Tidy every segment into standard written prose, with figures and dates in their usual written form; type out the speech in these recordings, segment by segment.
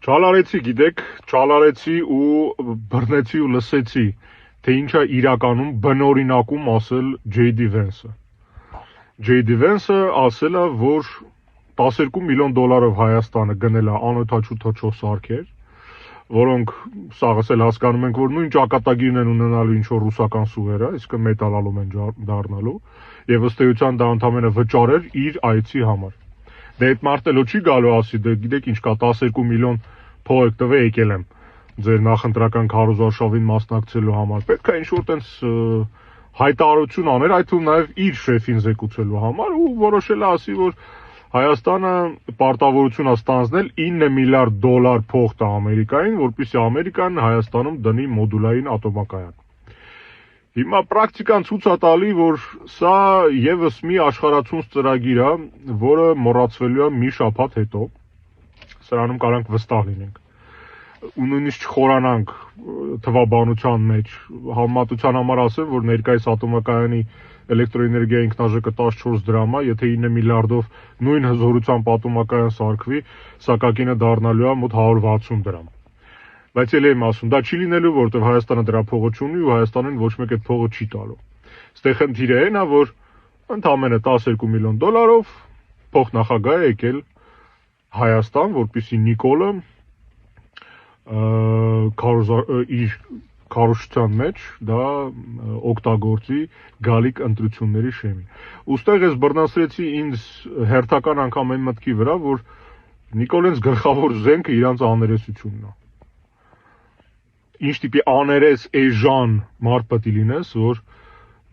Չալարեցի, գիտեք, չալարեցի ու բռնեցի ու լսեցի, թե ինչա իրականում բնօրինակում ասել J.D. Vance-ը։ J.D. Vance-ը ասել է, որ 12 միլիոն դոլարով Հայաստանը գնել է անօթաչու թռչող սարքեր, որոնք սաղս էլ հասկանում ենք, որ նույն ճակատագիրն են ունենալու ինչ-որ ռուսական սուվերը, իսկ մետալալում են դառնալու, եւ ըստ էության դա ընդամենը վճար էր իր այցի համար։ Դե այդ մարդը չի գալու ասի, դե գիտեք ինչ կա, 12 միլիոն փող եք տվել, եկել եմ ձեր նախընտրական քարոզարշավին մասնակցելու համար։ Պետք է ինչ-որ տենց հայտարարություն աներ, այդ թվում նաեւ իր շեֆին զեկուցելու համար ու որոշել է ասի, որ Հայաստանը պարտավորություն է ստանձնել 9 միլիարդ դոլար փող տա Ամերիկային, որպեսզի Ամերիկան Հայաստանում դնի մոդուլային ատոմակայան։ Հիմա պրակտիկան ցույց է տալի, որ սա եւս մի աշխարհացունց ծրագիր է, որը մոռացվելու է մի շաբաթ հետո։ Սրանում կարանք վստահ լինենք։ Ու նույնիսկ չխորանանք թվաբանության մեջ, համեմատության համար ասեմ, որ ներկայիս ատոմակայանի էլեկտրոէներգիա ինքնաժոկը 14 դրամ է, եթե 9 միլիարդով նույն հզորությամբ ատոմակայան սարքվի, սակակինը դառնալու է մոտ 160 դրամ։ Բայց ելի եմ ասում, դա չի լինելու, որովհետև Հայաստանը դրա փողը չունի ու Հայաստանին ոչ մեկ այդ փողը չի տալու։ Այստեղ խնդիրը այն է, որ ընդամենը 12 միլիոն դոլարով փոխնախագահ է եկել Հայաստան, որպեսզի Նիկոլը իր քարոզչության մեջ դա օգտագործի գալիք ընտրությունների շեմին։ Ոստեղ ես բռնացրեցի ինձ հերթական անգամ այն մտքի վրա, որ Նիկոլենց գլխավոր զենքը իրանց աներեսությունն է։ Ինչ տիպի աներես էժան մարդ պետք է լինես, որ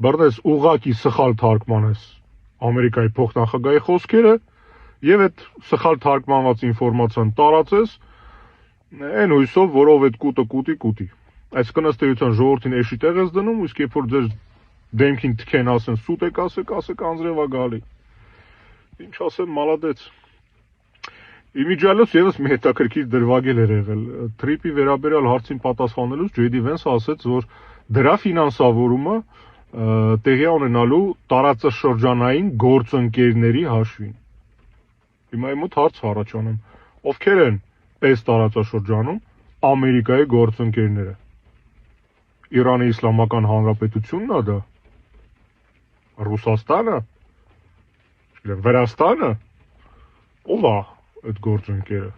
բռնես ուղակի սխալ թարգմանես Ամերիկայի փոխնախագահի խոսքերը եւ այդ սխալ թարգմանված ինֆորմացիան տարածես այն հույսով, որով այդ կուտը կուտի։ Այսինքն ըստ էության ժողովրդին էշի տեղ ես դնում, իսկ երբ որ ձեր դեմքին թքեն ասեն սուտ եք ասեք անձրև է գալի։ Ինչ ասեմ, մալադեց։ Իմիջիալոց եւս մի հետաքրքիր դրվագել էր եղել։ Թրիպի վերաբերյալ հարցին պատասխանելուց J.D. Vance ասաց, որ դրա ֆինանսավորումը տեղի ունենալու տարածաշրջանային գործընկերների հաշվին։ Հիմա մոտ հարց առաջանում, ովքեր են այս տարածաշրջանում Ամերիկայի գործընկերները։ Իրանի Իսլամական Հանրապետությունն է դա, Ռուսաստանը, Վրաստանը, ով է այդ գործընկերը։